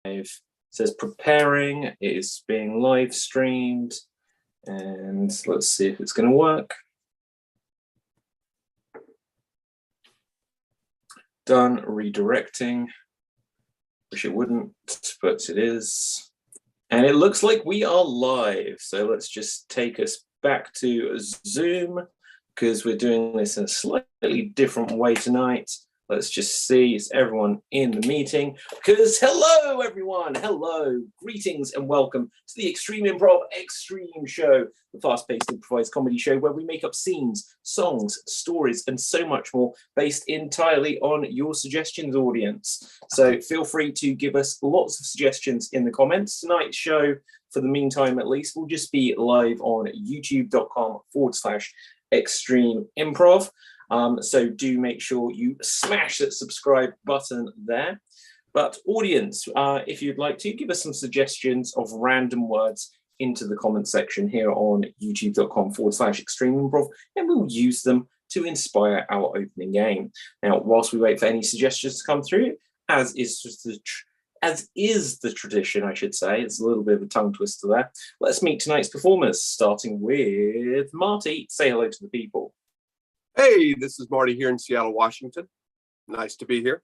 It says preparing. It is being live streamed. And let's see if it's going to work. Done redirecting. Wish it wouldn't, but it is. And it looks like we are live. So let's just take us back to Zoom because we're doing this in a slightly different way tonight. Let's just see, is everyone in the meeting? Because hello, everyone. Hello. Greetings and welcome to the Extreme Improv Extreme Show, the fast-paced improvised comedy show where we make up scenes, songs, stories, and so much more based entirely on your suggestions, audience. So feel free to give us lots of suggestions in the comments. Tonight's show, for the meantime at least, will just be live on youtube.com/Extreme Improv. So do make sure you smash that subscribe button there. But audience, if you'd like to, give us some suggestions of random words into the comment section here on youtube.com/Extreme Improv, and we'll use them to inspire our opening game. Now, whilst we wait for any suggestions to come through, as is the tradition, I should say, it's a little bit of a tongue twister there, let's meet tonight's performers, starting with Marty. Say hello to the people. Hey, this is Marty here in Seattle, Washington. Nice to be here.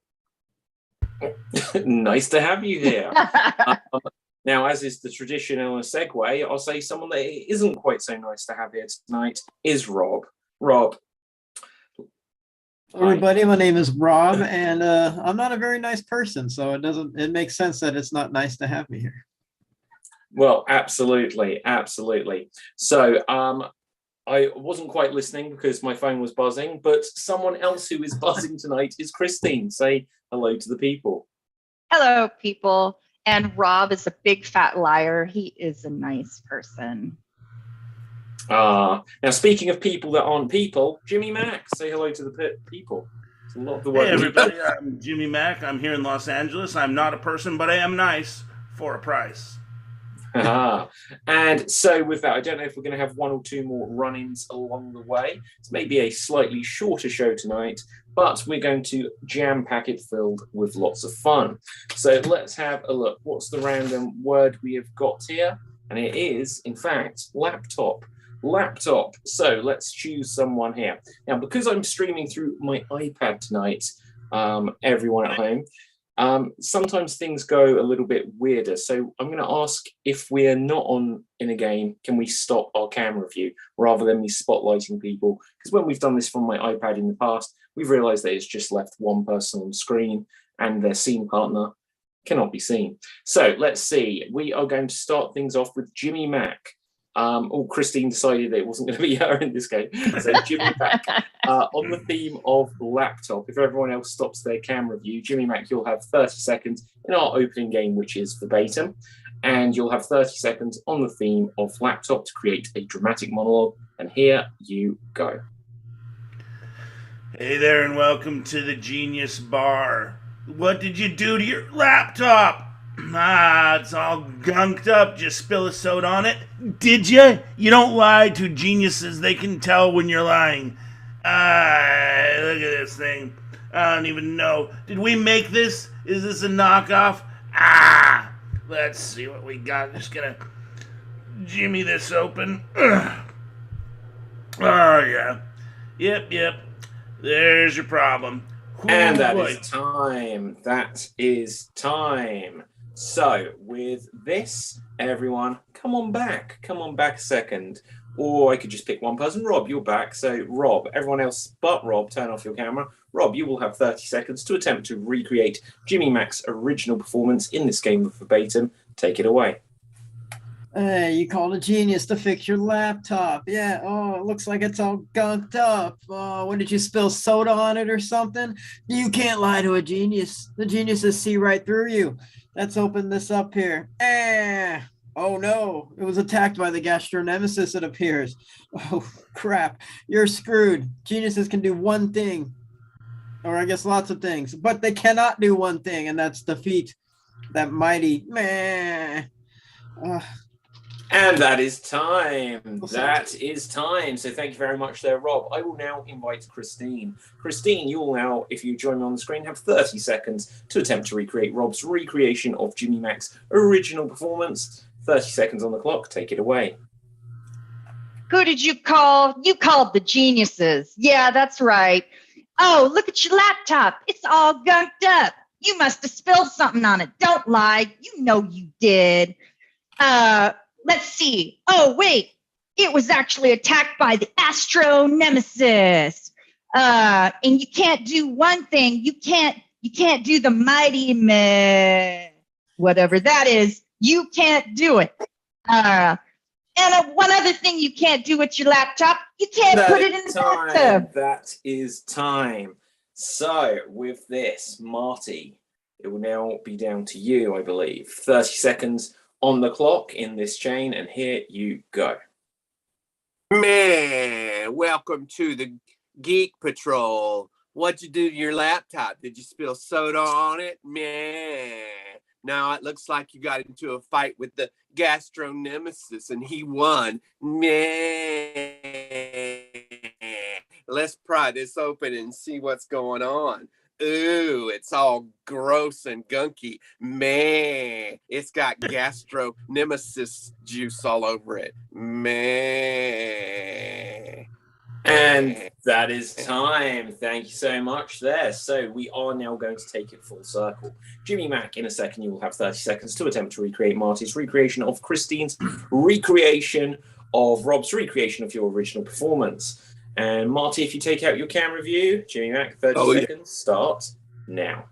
Nice to have you here. Now, as is the tradition on a segue, I'll say someone that isn't quite so nice to have here tonight is Rob. Rob. Hello, everybody, my name is Rob, and I'm not a very nice person, so it makes sense that it's not nice to have me here. Well, absolutely, absolutely. So, I wasn't quite listening because my phone was buzzing, but someone else who is buzzing tonight is Christine. Say hello to the people. Hello, people. And Rob is a big fat liar. He is a nice person. Now, speaking of people that aren't people, Jimmy Mack, say hello to the people. It's a lot of the work. Hey, everybody. I'm Jimmy Mack. I'm here in Los Angeles. I'm not a person, but I am nice for a price. And so with that, I don't know if we're going to have one or two more run-ins along the way. It's maybe a slightly shorter show tonight, but we're going to jam-pack it filled with lots of fun. So let's have a look. What's the random word we have got here? And it is, in fact, laptop. Laptop. So let's choose someone here. Now, because I'm streaming through my iPad tonight, everyone at home, sometimes things go a little bit weirder. So I'm going to ask, if we're not in a game, can we stop our camera view rather than me spotlighting people? Because when we've done this from my iPad in the past, we've realized that it's just left one person on screen and their scene partner cannot be seen. So let's see. We are going to start things off with Jimmy Mack. Christine decided that it wasn't going to be her in this game. So Jimmy Mack, on the theme of laptop, if everyone else stops their camera view, Jimmy Mack, you'll have 30 seconds in our opening game, which is verbatim, and you'll have 30 seconds on the theme of laptop to create a dramatic monologue. And here you go. Hey there, and welcome to the Genius Bar. What did you do to your laptop? It's all gunked up. Just spill a soda on it. Did you? You don't lie to geniuses. They can tell when you're lying. Look at this thing. I don't even know. Did we make this? Is this a knockoff? Let's see what we got. Just gonna jimmy this open. Oh, yeah. Yep. There's your problem. And that is time. That is time. So with this, everyone, come on back a second. Or I could just pick one person. Rob, you're back. So Rob, everyone else but Rob, turn off your camera. Rob, you will have 30 seconds to attempt to recreate Jimmy Mack's original performance in this game of verbatim. Take it away. Hey, you called a genius to fix your laptop. Yeah, oh, it looks like it's all gunked up. Oh, what did you spill soda on it or something? You can't lie to a genius. The geniuses see right through you. Let's open this up here. Oh no, it was attacked by the gastronemesis, it appears. Oh, crap. You're screwed. Geniuses can do one thing, or I guess lots of things, but they cannot do one thing, and that's defeat that mighty meh. And that is time. That is time. So thank you very much there, Rob. I will now invite Christine. Christine, you will now, if you join me on the screen, have 30 seconds to attempt to recreate Rob's recreation of Jimmy Mac's original performance. 30 seconds on the clock. Take it away. Who did you call? You called the geniuses. Yeah, that's right. Oh, look at your laptop. It's all gunked up. You must have spilled something on it. Don't lie. You know you did. Let's see. Oh, wait. It was actually attacked by the Astro Nemesis. And you can't do one thing. You can't do the mighty meh. Whatever that is, you can't do it. And one other thing you can't do with your laptop, you can't put it in the bathtub. That is time. So with this, Marty, it will now be down to you, I believe. 30 seconds on the clock in this chain, and here you go. Man, welcome to the Geek Patrol. What'd you do to your laptop? Did you spill soda on it? Man. Now it looks like you got into a fight with the Gastro Nemesis and he won. Man. Let's pry this open and see what's going on. Ooh, it's all gross and gunky. Man, it's got Gastro Nemesis juice all over it. Man. And that is time. Thank you so much there. So we are now going to take it full circle. Jimmy Mac, in a second, you will have 30 seconds to attempt to recreate Marty's recreation of Christine's recreation of Rob's recreation of your original performance. And Marty, if you take out your camera view, Jimmy Mac, 30 seconds, start now.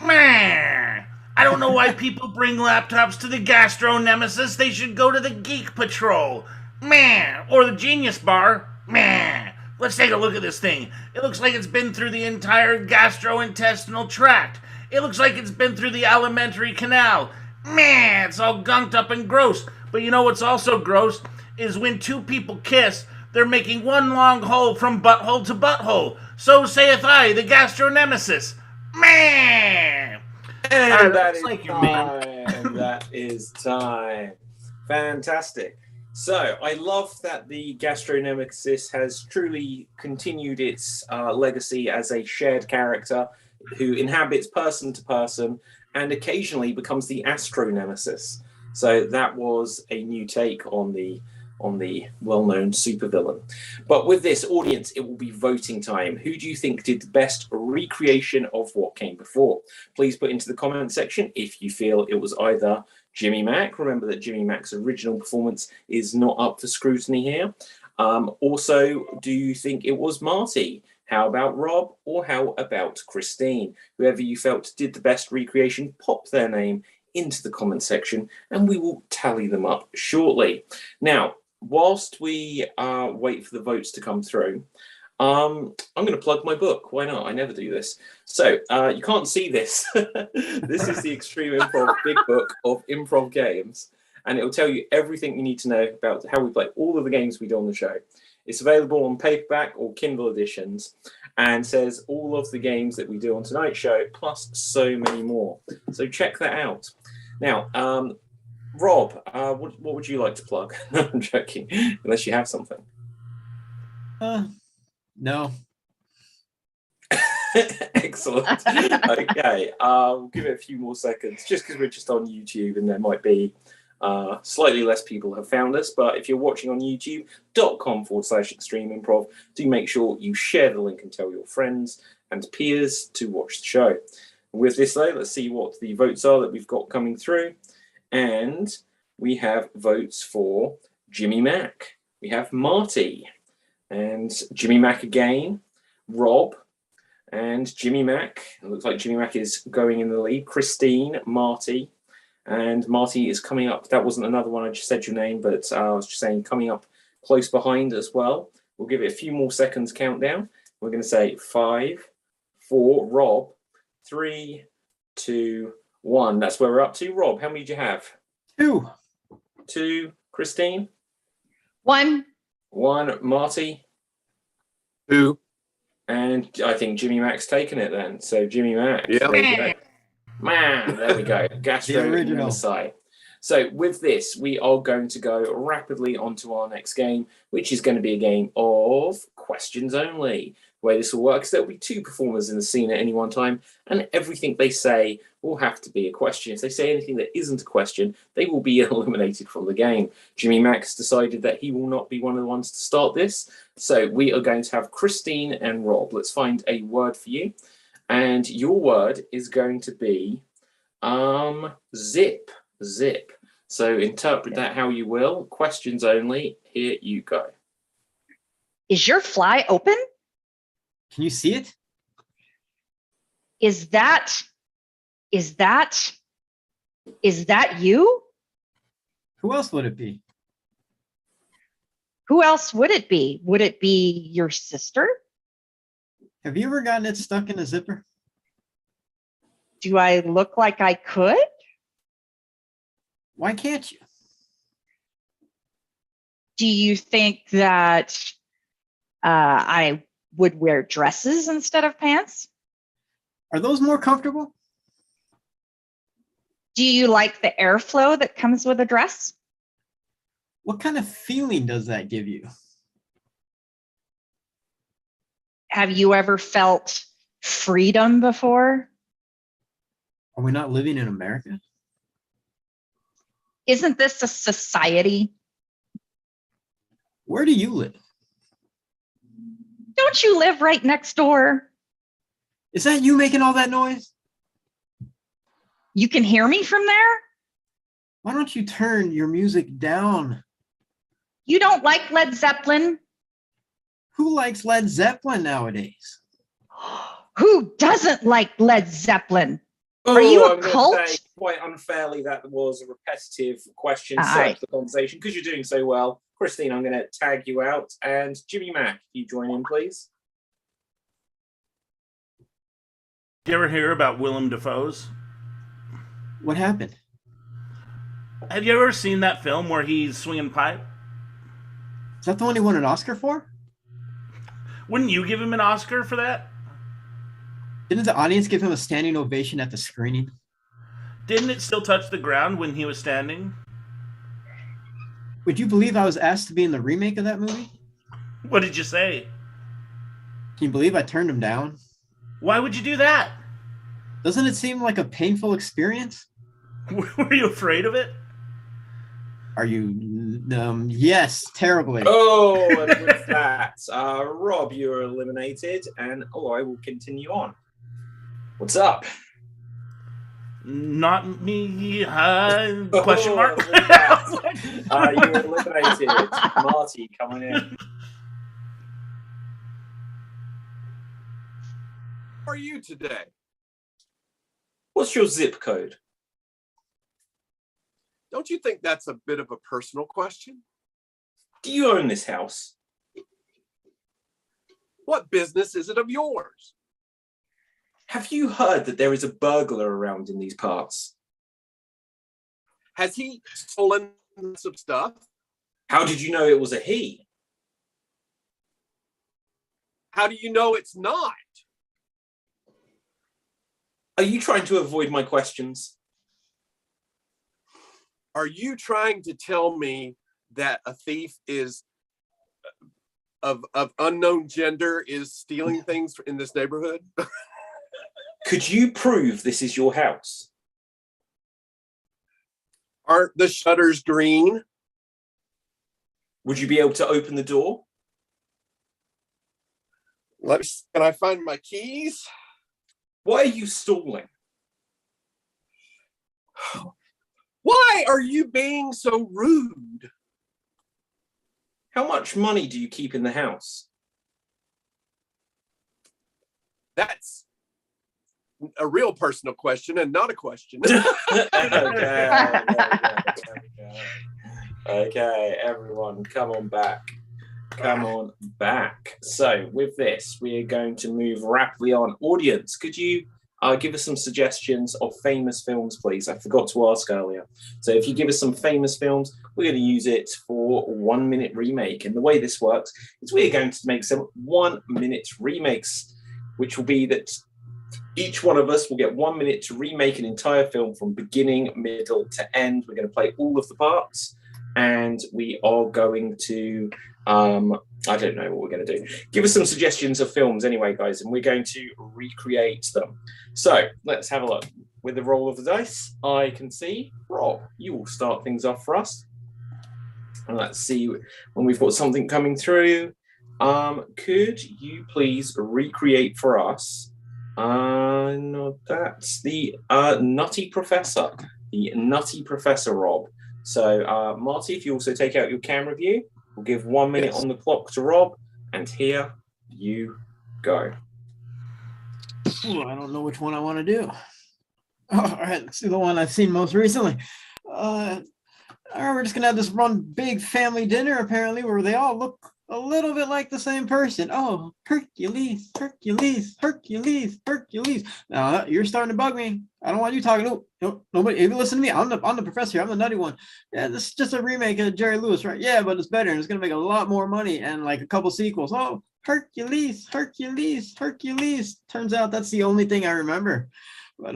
Man, I don't know why people bring laptops to the Gastro Nemesis. They should go to the Geek Patrol. Man, or the Genius Bar. Man, let's take a look at this thing. It looks like it's been through the entire gastrointestinal tract. It looks like it's been through the alimentary canal. Man, it's all gunked up and gross. But you know what's also gross? Is when two people kiss, they're making one long hole from butthole to butthole. So saith I, the Gastro Nemesis. Man! And that is time. That is time. Fantastic. So I love that the Gastro Nemesis has truly continued its legacy as a shared character who inhabits person to person and occasionally becomes the Astro Nemesis. So that was a new take on the well-known supervillain. But with this audience, it will be voting time. Who do you think did the best recreation of what came before? Please put into the comment section if you feel it was either Jimmy Mac. Remember that Jimmy Mac's original performance is not up for scrutiny here. Also, do you think it was Marty? How about Rob? Or how about Christine? Whoever you felt did the best recreation, pop their name into the comment section and we will tally them up shortly. Now, whilst we wait for the votes to come through, I'm going to plug my book. Why not? I never do this. So you can't see this. This is the Extreme Improv Big Book of Improv Games, and it will tell you everything you need to know about how we play all of the games we do on the show. It's available on paperback or Kindle editions and says all of the games that we do on tonight's show, plus so many more. So check that out. Now, Rob, what would you like to plug? I'm joking, unless you have something. No. Excellent. Okay, we'll give it a few more seconds, just because we're just on YouTube and there might be slightly less people have found us. But if you're watching on youtube.com/Extreme Improv, do make sure you share the link and tell your friends and peers to watch the show. With this, though, let's see what the votes are that we've got coming through. And we have votes for Jimmy Mac. We have Marty and Jimmy Mac again, Rob and Jimmy Mac. It looks like Jimmy Mac is going in the lead. Christine, Marty, and Marty is coming up. That wasn't another one. I just said your name, but I was just saying coming up close behind as well. We'll give it a few more seconds countdown. We're going to say 5, 4, Rob, 3, 2, 1. That's where we're up to. Rob, how many do you have? 2. 2. Christine? 1. 1. Marty? 2. And I think Jimmy Mac's taken it then. So Jimmy Mac. Yeah. Man, there we go. Gastro Nemesis. So with this, we are going to go rapidly onto our next game, which is going to be a game of questions only. The way this will work is there will be 2 performers in the scene at any one time, and everything they say will have to be a question. If they say anything that isn't a question, they will be eliminated from the game. Jimmy Mack has decided that he will not be one of the ones to start this, so we are going to have Christine and Rob. Let's find a word for you, and your word is going to be zip. Zip. So interpret that how you will. Questions only. Here you go. Is your fly open? Can you see it? Is that you? Who else would it be? Who else would it be? Would it be your sister? Have you ever gotten it stuck in a zipper? Do I look like I could? Why can't you? Do you think that I would wear dresses instead of pants? Are those more comfortable? Do you like the airflow that comes with a dress? What kind of feeling does that give you? Have you ever felt freedom before? Are we not living in America? Isn't this a society? Where do you live? Don't you live right next door? Is that you making all that noise? You can hear me from there? Why don't you turn your music down? You don't like Led Zeppelin? Who likes Led Zeppelin nowadays? Who doesn't like Led Zeppelin? Are you a I'm gonna cult? say quite unfairly that was a repetitive question. All Set right. the conversation because you're doing so well. Christine, I'm going to tag you out. And Jimmy Mack, you join in, please. Did you ever hear about Willem Dafoe's? What happened? Have you ever seen that film where he's swinging pipe? Is that the one he won an Oscar for? Wouldn't you give him an Oscar for that? Didn't the audience give him a standing ovation at the screening? Didn't it still touch the ground when he was standing? Would you believe I was asked to be in the remake of that movie? What did you say? Can you believe I turned him down? Why would you do that? Doesn't it seem like a painful experience? Were you afraid of it? Are you? Yes, terribly. Oh, and with that, Rob, you're eliminated. And I will continue on. What's up? Not me. Question mark? With that, you're eliminated. Marty, coming in. How are you today? What's your zip code? Don't you think that's a bit of a personal question? Do you own this house? What business is it of yours? Have you heard that there is a burglar around in these parts? Has he stolen some stuff? How did you know it was a he? How do you know it's not? Are you trying to avoid my questions? Are you trying to tell me that a thief is of unknown gender is stealing things in this neighborhood? Could you prove this is your house? Aren't the shutters green? Would you be able to open the door? Can I find my keys? Why are you stalling? Why are you being so rude? How much money do you keep in the house? That's a real personal question and not a question. Okay, everyone, come on back. Come on back. So with this, we are going to move rapidly on. Audience, could you give us some suggestions of famous films, please? I forgot to ask earlier. So if you give us some famous films, we're going to use it for 1 minute remake. And the way this works is we're going to make some 1 minute remakes, which will be that Each one of us will get 1 minute to remake an entire film from beginning, middle to end. We're going to play all of the parts, and we are going to, I don't know what we're going to do. Give us some suggestions of films anyway, guys, and we're going to recreate them. So let's have a look. With the roll of the dice, I can see, Rob, you will start things off for us. And let's see when we've got something coming through. Could you please recreate for us? No, that's the Nutty Professor. The Nutty Professor, Rob. So, Marty, if you also take out your camera view, we'll give 1 minute on the clock to Rob. And here you go. Ooh, I don't know which one I want to do. All right, let's do the one I've seen most recently. We're just gonna have this one big family dinner, apparently, where they all look a little bit like the same person. Oh, Hercules, Hercules, Hercules, Hercules. Now you're starting to bug me. I don't want you talking. No, nobody. If you listen to me, I'm the professor. I'm the nutty one. Yeah, this is just a remake of Jerry Lewis, right? Yeah, but it's better and it's gonna make a lot more money and like a couple sequels. Oh, Hercules, Hercules, Hercules. Turns out that's the only thing I remember. But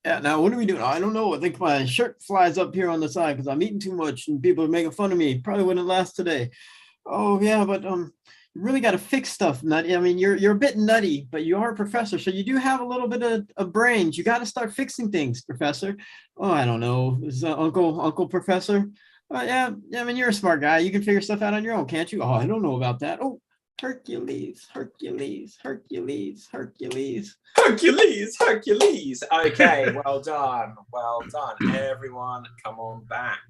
yeah, now what are we doing? I don't know. I think my shirt flies up here on the side because I'm eating too much and people are making fun of me. Probably wouldn't last today. Oh yeah, but you really got to fix stuff, Nutty. I mean, you're a bit nutty, but you are a professor, so you do have a little bit of brains. You got to start fixing things, Professor. Oh, I don't know. Is that Uncle Professor? Yeah. I mean, you're a smart guy. You can figure stuff out on your own, can't you? Oh, I don't know about that. Oh, Hercules, Hercules, Hercules, Hercules. Hercules, Hercules. Okay, well done. Well done. Everyone, come on back.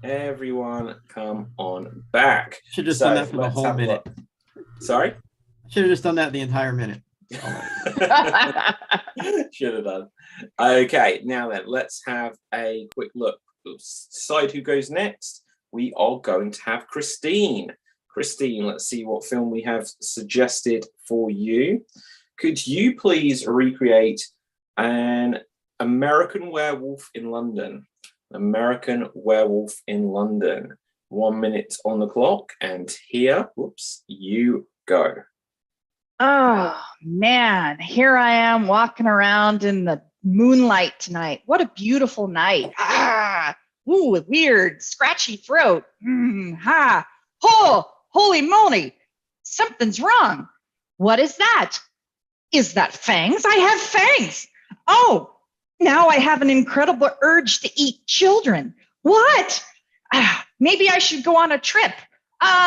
Everyone, come on back. Should have just done that for the whole minute. Sorry? Should have just done that the entire minute. Should have done. Okay, now then, let's have a quick look. Decide who goes next. We are going to have Christine. Christine, let's see what film we have suggested for you. Could you please recreate an American Werewolf in London? American Werewolf in London. 1 minute on the clock, and here, whoops, you go. Oh, man. Here I am walking around in the moonlight tonight. What a beautiful night. Ooh, weird, scratchy throat. Ha. Oh, holy moly. Something's wrong. What is that? Is that fangs? I have fangs. Oh, now I have an incredible urge to eat children. What? Maybe I should go on a trip.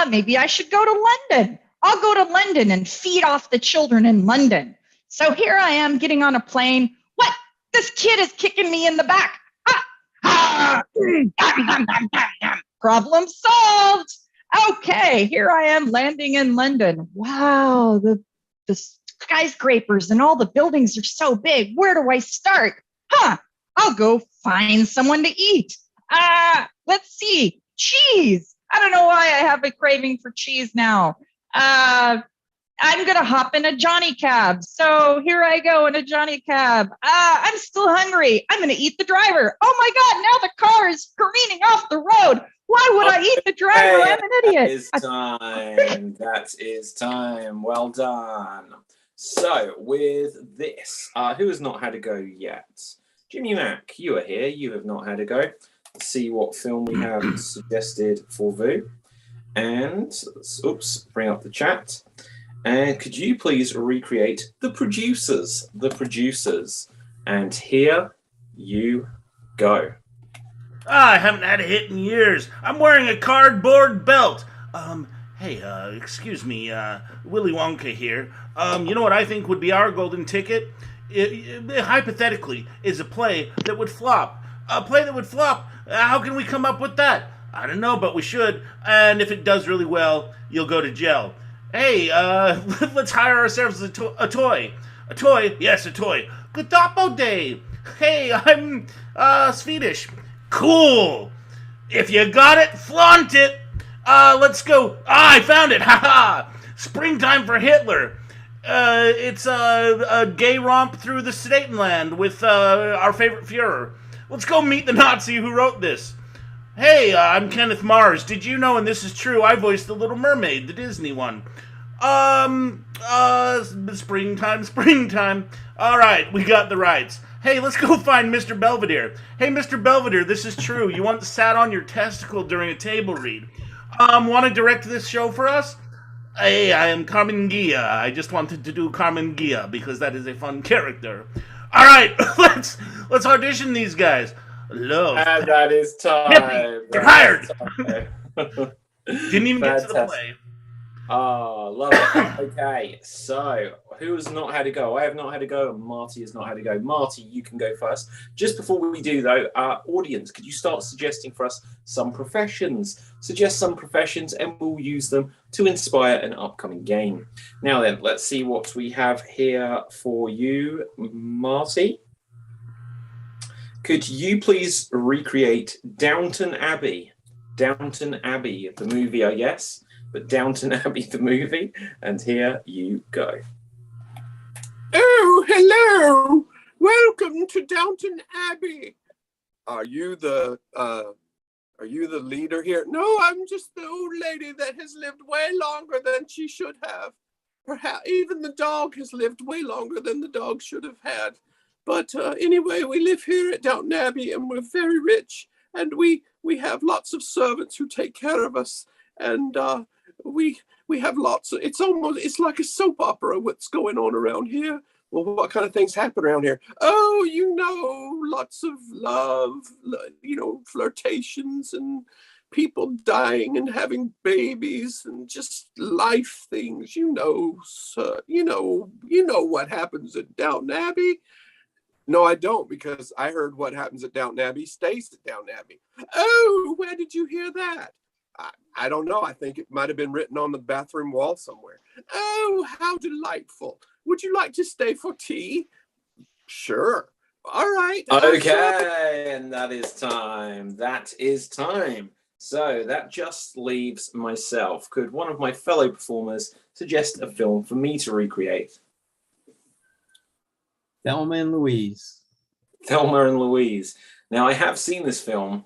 Maybe I should go to London. I'll go to London and feed off the children in London. So here I am getting on a plane. What? This kid is kicking me in the back. Problem solved. Okay, here I am landing in London. Wow, the skyscrapers and all the buildings are so big. Where do I start? I'll go find someone to eat. Let's see. Cheese. I don't know why I have a craving for cheese now. I'm going to hop in a Johnny Cab. So here I go in a Johnny Cab. I'm still hungry. I'm going to eat the driver. Oh my God, now the car is careening off the road. Why would I eat the driver? I'm an idiot. That is time. That is time. Well done. So with this, who has not had a go yet? Jimmy Mack, you are here. You have not had a go. Let's see what film we have suggested for Vu. And, oops, bring up the chat. And could you please recreate The Producers? The Producers. And here you go. I haven't had a hit in years. I'm wearing a cardboard belt. Hey, excuse me, Willy Wonka here. You know what I think would be our golden ticket? It hypothetically, is a play that would flop. A play that would flop. How can we come up with that? I don't know, but we should. And if it does really well, you'll go to jail. Hey, let's hire ourselves a toy. A toy? Yes, a toy. Gestapo Day. Hey, I'm Swedish. Cool. If you got it, flaunt it. Let's go. I found it. Haha. Springtime for Hitler. It's a gay romp through the Sudetenland with our favorite Führer. Let's go meet the Nazi who wrote this. Hey, I'm Kenneth Mars. Did you know, and this is true, I voiced the Little Mermaid, the Disney one. Springtime. All right, we got the rights. Hey, let's go find Mr. Belvedere. Hey, Mr. Belvedere, this is true. You once sat on your testicle during a table read. Want to direct this show for us? Hey, I am Carmen Gia. I just wanted to do Carmen Gia because that is a fun character. All right, let's audition these guys. Love. And that is time. Hippie, you're hired. Didn't even get to the Fantastic. play. Oh, love it. Okay, so who has not had a go? I have not had a go, and Marty has not had a go. Marty, you can go first. Just before we do, though, audience, could you start suggesting for us some professions? Suggest some professions, and we'll use them to inspire an upcoming game. Now then, let's see what we have here for you, Marty. Could you please recreate Downton Abbey? Downton Abbey, the movie, I guess. But Downton Abbey, the movie, and here you go. Oh, hello! Welcome to Downton Abbey. Are you the leader here? No, I'm just the old lady that has lived way longer than she should have. Perhaps even the dog has lived way longer than the dog should have had. But anyway, we live here at Downton Abbey, and we're very rich, and we have lots of servants who take care of us, and we have lots of, it's like a soap opera what's going on around here. Well, what kind of things happen around here? Oh, lots of love, flirtations and people dying and having babies and just life things, sir. You know what happens at Downton Abbey. No, I don't, because I heard what happens at Downton Abbey stays at Downton Abbey. Oh, where did you hear that? I don't know. I think it might have been written on the bathroom wall somewhere. Oh, how delightful. Would you like to stay for tea? Sure. All right. Okay, and that is time. That is time. So that just leaves myself. Could one of my fellow performers suggest a film for me to recreate? Thelma and Louise. Thelma and Louise. Now, I have seen this film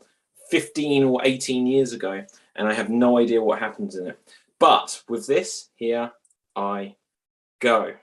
15 or 18 years ago, and I have no idea what happens in it. But with this, here I go.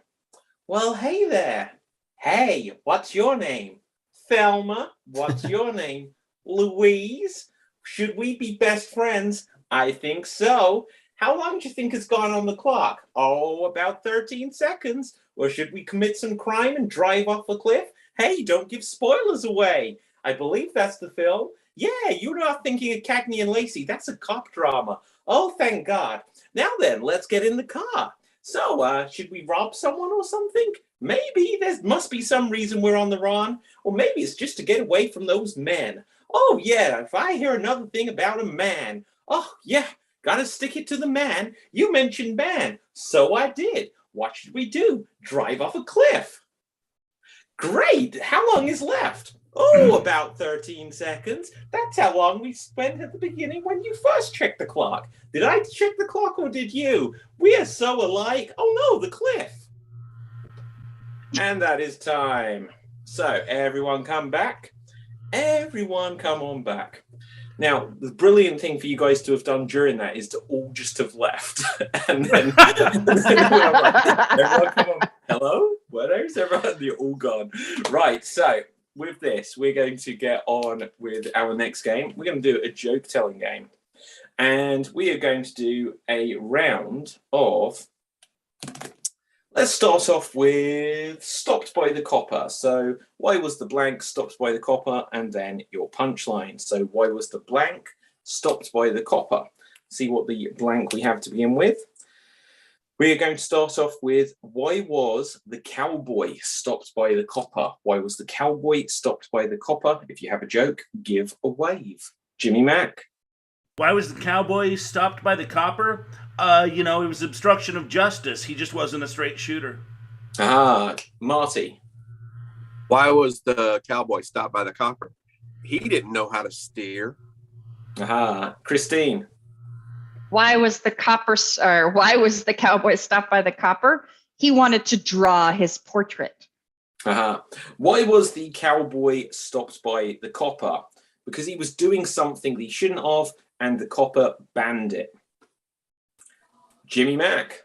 Well, hey there. Hey, what's your name? Thelma. What's your name? Louise. Should we be best friends? I think so. How long do you think has gone on the clock? Oh, about 13 seconds. Or should we commit some crime and drive off a cliff? Hey, don't give spoilers away. I believe that's the film. Yeah, you're not thinking of Cagney and Lacey. That's a cop drama. Oh, thank God. Now then, let's get in the car. So, should we rob someone or something? Maybe. There must be some reason we're on the run. Or maybe it's just to get away from those men. Oh, yeah, if I hear another thing about a man. Oh, yeah, gotta stick it to the man. You mentioned man. So I did. What should we do? Drive off a cliff. Great. How long is left? Oh, about 13 seconds. That's how long we spent at the beginning when you first checked the clock. Did I check the clock or did you? We are so alike. Oh no, the cliff. And that is time. So everyone come back. Everyone come on back. Now, the brilliant thing for you guys to have done during that is to all just have left. and then everyone come on. Hello? Where's everyone? You're all gone. Right, so with this, we're going to get on with our next game. We're going to do a joke-telling game. And we are going to do a round of... Let's start off with stopped by the copper. So why was the blank stopped by the copper? And then your punchline. So why was the blank stopped by the copper? See what the blank we have to begin with. We are going to start off with why was the cowboy stopped by the copper? Why was the cowboy stopped by the copper? If you have a joke, give a wave. Jimmy Mack. Why was the cowboy stopped by the copper? It was obstruction of justice. He just wasn't a straight shooter. Marty. Why was the cowboy stopped by the copper? He didn't know how to steer. Christine. Why was the cowboy stopped by the copper? He wanted to draw his portrait. Why was the cowboy stopped by the copper? Because he was doing something that he shouldn't have, and the copper banned it. Jimmy Mack.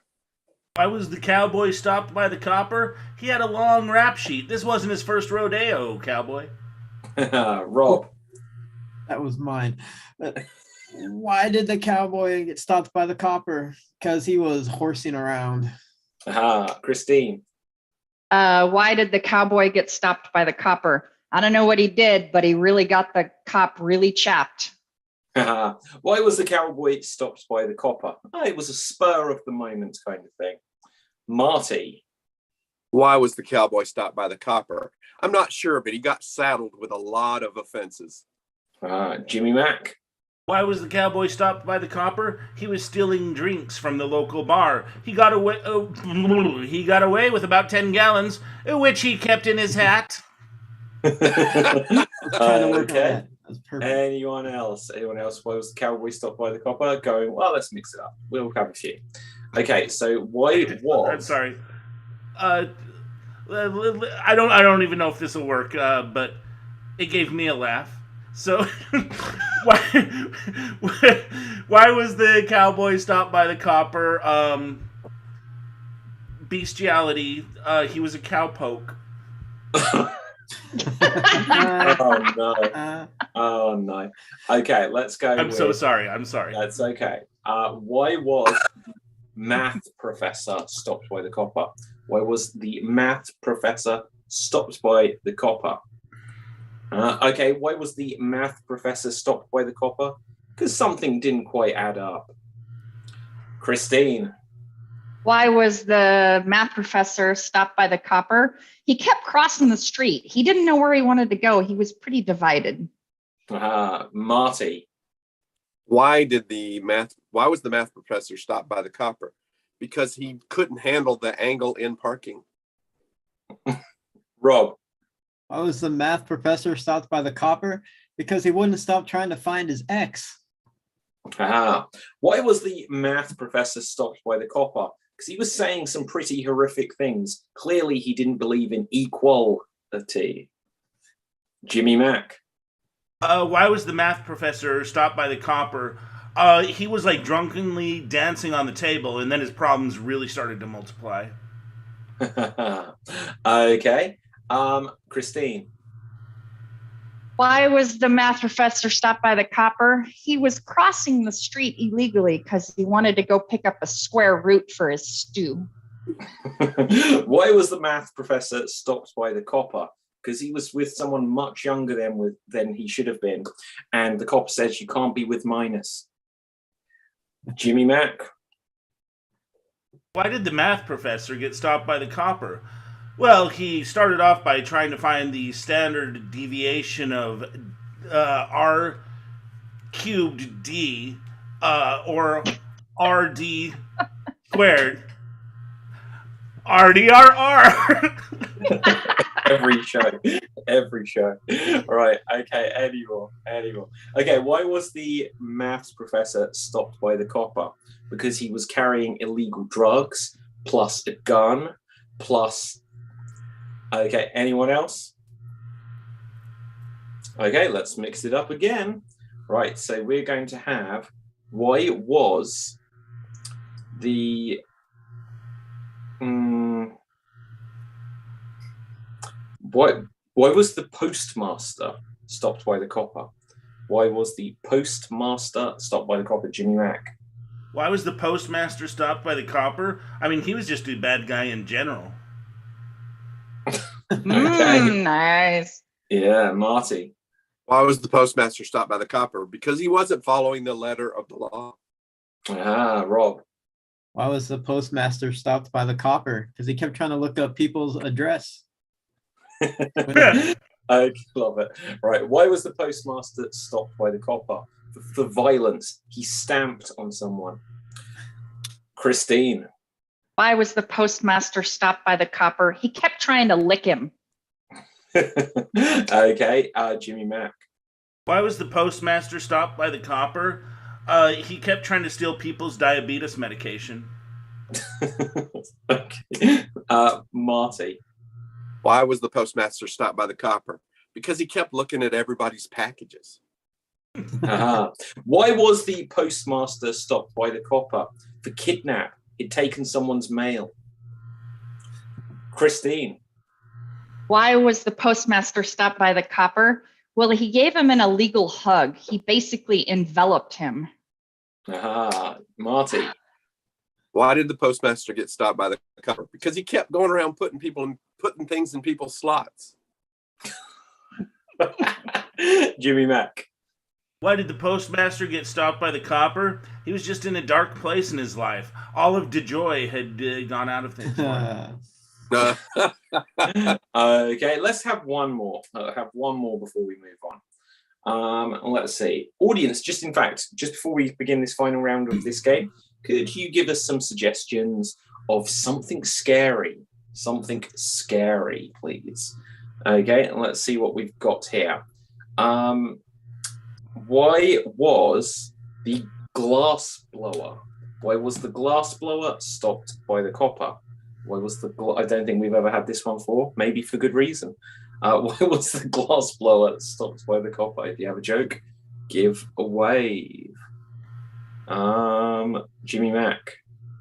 Why was the cowboy stopped by the copper? He had a long rap sheet. This wasn't his first rodeo, cowboy. Rob. That was mine. Why did the cowboy get stopped by the copper? Because he was horsing around. Christine. Why did the cowboy get stopped by the copper? I don't know what he did, but he really got the cop really chapped. Why was the cowboy stopped by the copper? It was a spur of the moment kind of thing. Marty. Why was the cowboy stopped by the copper? I'm not sure, but he got saddled with a lot of offenses. Jimmy Mack. Why was the cowboy stopped by the copper? He was stealing drinks from the local bar. He got away. He got away with about 10 gallons, which he kept in his hat. Okay. Anyone else? Why was the cowboy stopped by the copper? Going, well, let's mix it up. We'll have a few. Okay, so why was... I'm sorry. I don't even know if this will work, but it gave me a laugh. So why was the cowboy stopped by the copper? Bestiality. He was a cowpoke. Oh no. Okay, let's go. I'm so sorry. That's okay. Why was math professor stopped by the copper? Why was the math professor stopped by the copper? Okay, why was the math professor stopped by the copper? Because something didn't quite add up. Christine. Why was the math professor stopped by the copper? He kept crossing the street. He didn't know where he wanted to go. He was pretty divided. Marty. Why was the math professor stopped by the copper? Because he couldn't handle the angle in parking. Rob. Why was the math professor stopped by the copper? Because he wouldn't stop trying to find his ex. Why was the math professor stopped by the copper? Because he was saying some pretty horrific things. Clearly, he didn't believe in equality. Jimmy Mack. Why was the math professor stopped by the copper? He was like drunkenly dancing on the table, and then his problems really started to multiply. Okay. Christine. Why was the math professor stopped by the copper? He was crossing the street illegally because he wanted to go pick up a square root for his stew. Why was the math professor stopped by the copper? Because he was with someone much younger than he should have been. And the copper says, you can't be with minus. Jimmy Mack. Why did the math professor get stopped by the copper? Well, he started off by trying to find the standard deviation of R cubed D or RD squared. RDRR. Every show. Right, okay, anyone. Okay, why was the maths professor stopped by the copper? Because he was carrying illegal drugs, plus a gun, plus... Okay, anyone else? Okay, let's mix it up again. Right, so we're going to have... Why was the... Why was the postmaster stopped by the copper? Why was the postmaster stopped by the copper? Jimmy Mack. Why was the postmaster stopped by the copper? I mean, he was just a bad guy in general. Okay. Nice. Yeah, Marty. Why was the postmaster stopped by the copper? Because he wasn't following the letter of the law. Rob. Why was the postmaster stopped by the copper? Because he kept trying to look up people's address. I love it. Right. Why was the postmaster stopped by the copper? For violence. He stamped on someone. Christine. Why was the postmaster stopped by the copper? He kept trying to lick him. Okay. Jimmy Mack. Why was the postmaster stopped by the copper? He kept trying to steal people's diabetes medication. Okay. Marty. Why was the postmaster stopped by the copper? Because he kept looking at everybody's packages. Why was the postmaster stopped by the copper? For kidnap. he'd taken someone's mail. Christine. Why was the postmaster stopped by the copper? Well, he gave him an illegal hug. He basically enveloped him. Marty. Why did the postmaster get stopped by the copper? Because he kept going around putting things in people's slots. Jimmy Mack. Why did the postmaster get stopped by the copper? He was just in a dark place in his life. All of DeJoy had gone out of things for him. Okay, let's have one more. Have one more before we move on. Let's see. Audience, just before we begin this final round of this game, could you give us some suggestions of something scary? Something scary, please. Okay, and let's see what we've got here. Why was the glass blower stopped by the copper? Why was I don't think we've ever had this one before, maybe for good reason. Why was the glass blower stopped by the copper? If you have a joke, give a wave. Jimmy Mack.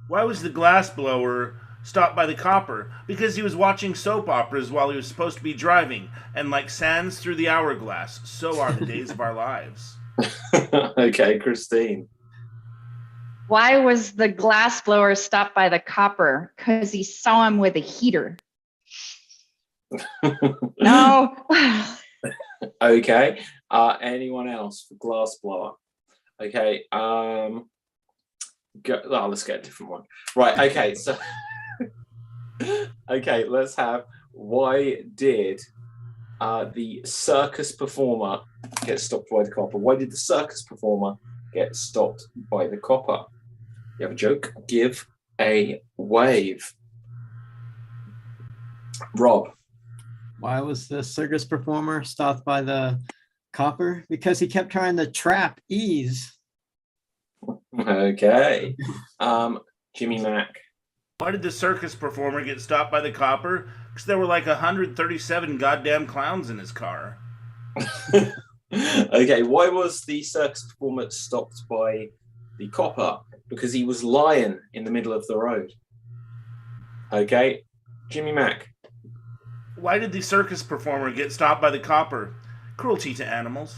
Why was the glass blower stopped by the copper? Because he was watching soap operas while he was supposed to be driving, and like sands through the hourglass, so are the days of our lives. Okay, Christine. Why was the glass blower stopped by the copper? Because he saw him with a heater. No. Okay. Anyone else for glass blower? Okay. Let's get a different one. Right. Okay. So. Okay. Let's have. Why did the circus performer get stopped by the copper? Why did the circus performer get stopped by the copper? You have a joke? Give a wave. Rob. Why was the circus performer stopped by the copper? Because he kept trying to trap Ease. Okay. Jimmy Mack. Why did the circus performer get stopped by the copper? Because there were like 137 goddamn clowns in his car. Okay, why was the circus performer stopped by the copper? Because he was lying in the middle of the road. Okay, Jimmy Mack. Why did the circus performer get stopped by the copper? Cruelty to animals.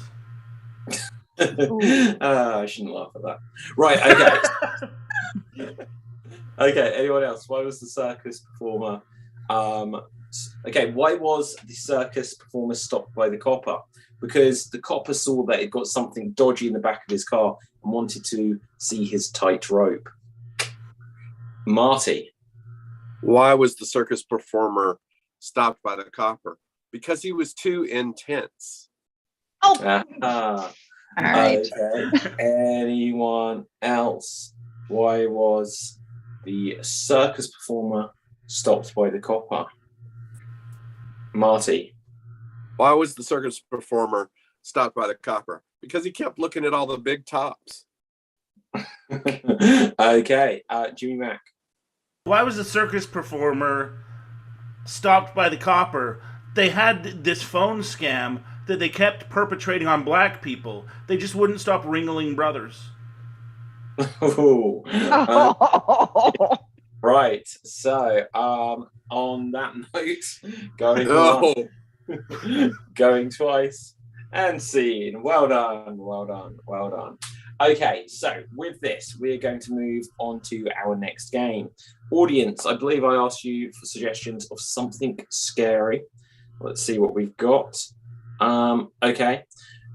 I shouldn't laugh at that. Right, okay. Okay, anyone else? Why was the circus performer... okay, why was the circus performer stopped by the copper? Because the copper saw that it got something dodgy in the back of his car and wanted to see his tight rope. Marty. Why was the circus performer stopped by the copper? Because he was too intense. Oh. All right. Okay. Anyone else? Why was the circus performer stopped by the copper? Marty. Why was the circus performer stopped by the copper? Because he kept looking at all the big tops. Okay. Jimmy Mack. Why was the circus performer stopped by the copper? They had this phone scam that they kept perpetrating on black people. They just wouldn't stop Ringling Brothers. Right. So, on that note, going twice and scene. Well done. Well done. Well done. Okay, so with this, we're going to move on to our next game. Audience, I believe I asked you for suggestions of something scary. Let's see what we've got. Okay.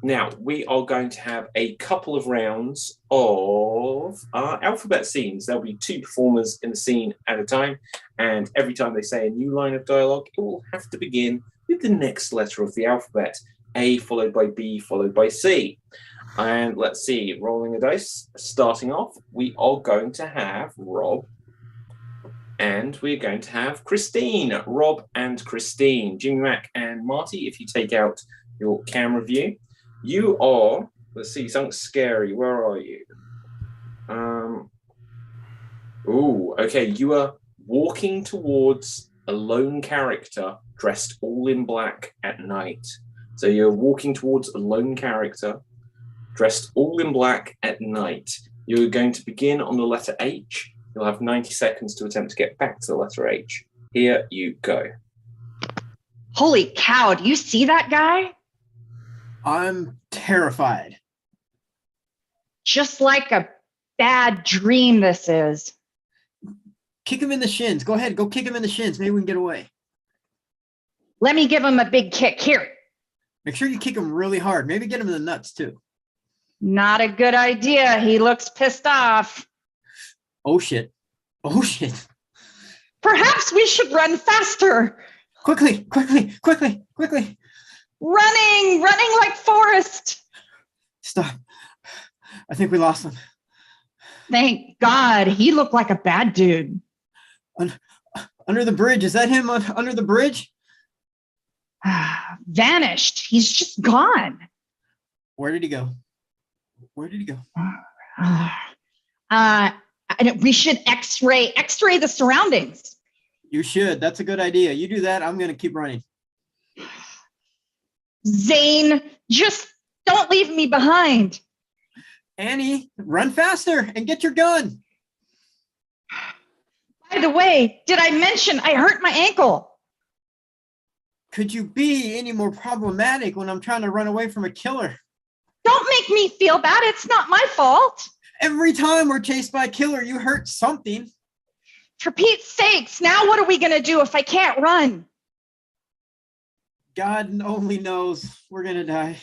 Now, we are going to have a couple of rounds of alphabet scenes. There'll be two performers in the scene at a time, and every time they say a new line of dialogue, it will have to begin with the next letter of the alphabet, A followed by B followed by C. And let's see, rolling the dice, starting off, we are going to have Rob, and we're going to have Christine. Rob and Christine. Jimmy Mack and Marty, if you take out your camera view. You are, let's see, something scary. Where are you? Okay. You are walking towards a lone character dressed all in black at night. So you're walking towards a lone character dressed all in black at night. You're going to begin on the letter H. You'll have 90 seconds to attempt to get back to the letter H. Here you go. Holy cow, do you see that guy? I'm terrified. Just like a bad dream this is. Kick him in the shins. Go ahead, go kick him in the shins. Maybe we can get away. Let me give him a big kick here. Make sure you kick him really hard. Maybe get him in the nuts too. Not a good idea. He looks pissed off. Oh shit. Oh shit. Perhaps we should run faster. Quickly, quickly, quickly, quickly. Running like Forrest. Stop. I think we lost him. Thank God. He looked like a bad dude. Under the bridge. Is that him under the bridge? Vanished. He's just gone. Where did he go? Where did he go? We should x-ray the surroundings. You should. That's a good idea. You do that. I'm going to keep running. Zane, just don't leave me behind. Annie, run faster and get your gun. By the way, did I mention I hurt my ankle? Could you be any more problematic when I'm trying to run away from a killer? Don't make me feel bad. It's not my fault. Every time we're chased by a killer, you hurt something. For Pete's sakes, now what are we going to do if I can't run? God only knows we're going to die.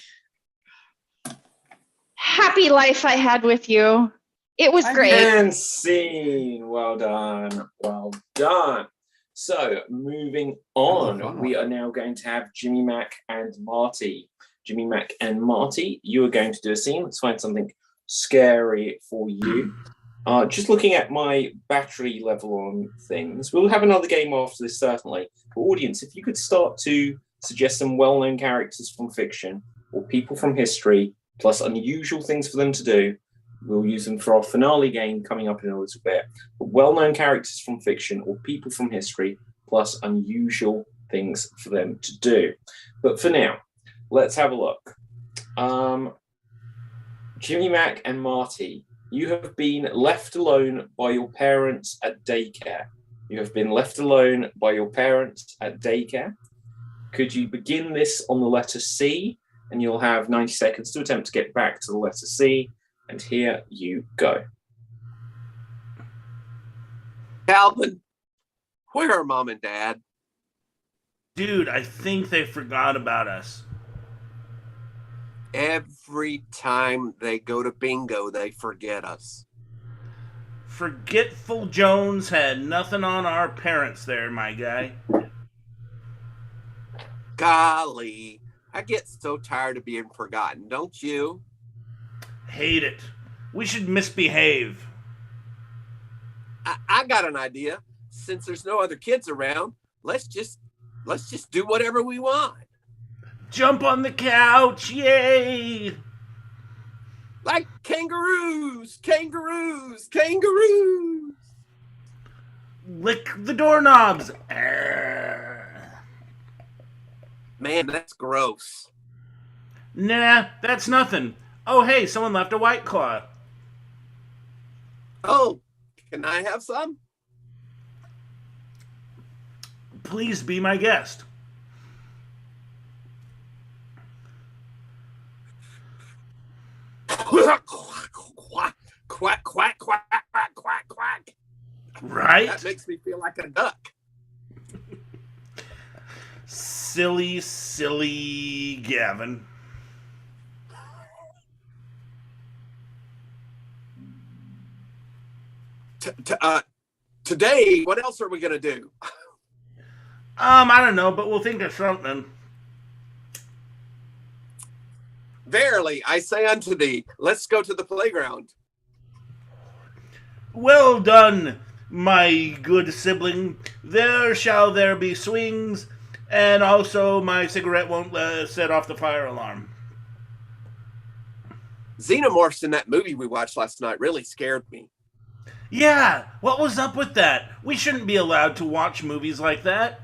Happy life I had with you. It was great. And scene. Well done. Well done. So, moving on, we are now going to have Jimmy Mac and Marty. Jimmy Mac and Marty, you are going to do a scene. Let's find something scary for you. Just looking at my battery level on things, we'll have another game after this, certainly. But audience, if you could start to suggest some well-known characters from fiction or people from history, plus unusual things for them to do, we'll use them for our finale game coming up in a little bit. But well-known characters from fiction or people from history, plus unusual things for them to do. But for now, let's have a look. Jimmy Mac and Marty, you have been left alone by your parents at daycare. You have been left alone by your parents at daycare. Could you begin this on the letter C? And you'll have 90 seconds to attempt to get back to the letter C. And here you go. Calvin, where are Mom and Dad? Dude, I think they forgot about us. Every time they go to bingo, they forget us. Forgetful Jones had nothing on our parents there, my guy. Golly, I get so tired of being forgotten, don't you? Hate it. We should misbehave. I got an idea. Since there's no other kids around, let's just do whatever we want. Jump on the couch, yay! Like kangaroos, kangaroos, kangaroos. Lick the doorknobs. Arr. Man, that's gross. Nah, that's nothing. Oh, hey, someone left a White Claw. Oh, can I have some? Please be my guest. Quack, quack, quack, quack, quack, quack, quack. Right? That makes me feel like a duck. Silly, silly Gavin. Today, what else are we going to do? I don't know, but we'll think of something. Verily, I say unto thee, let's go to the playground. Well done, my good sibling. There shall there be swings, and also my cigarette won't set off the fire alarm. Xenomorphs in that movie we watched last night really scared me. Yeah, what was up with that? We shouldn't be allowed to watch movies like that.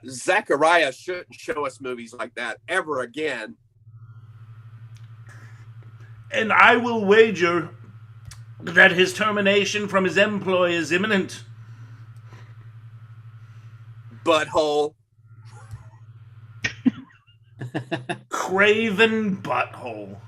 Zachariah shouldn't show us movies like that ever again. And I will wager That his termination from his employ is imminent. Butthole. Craven butthole.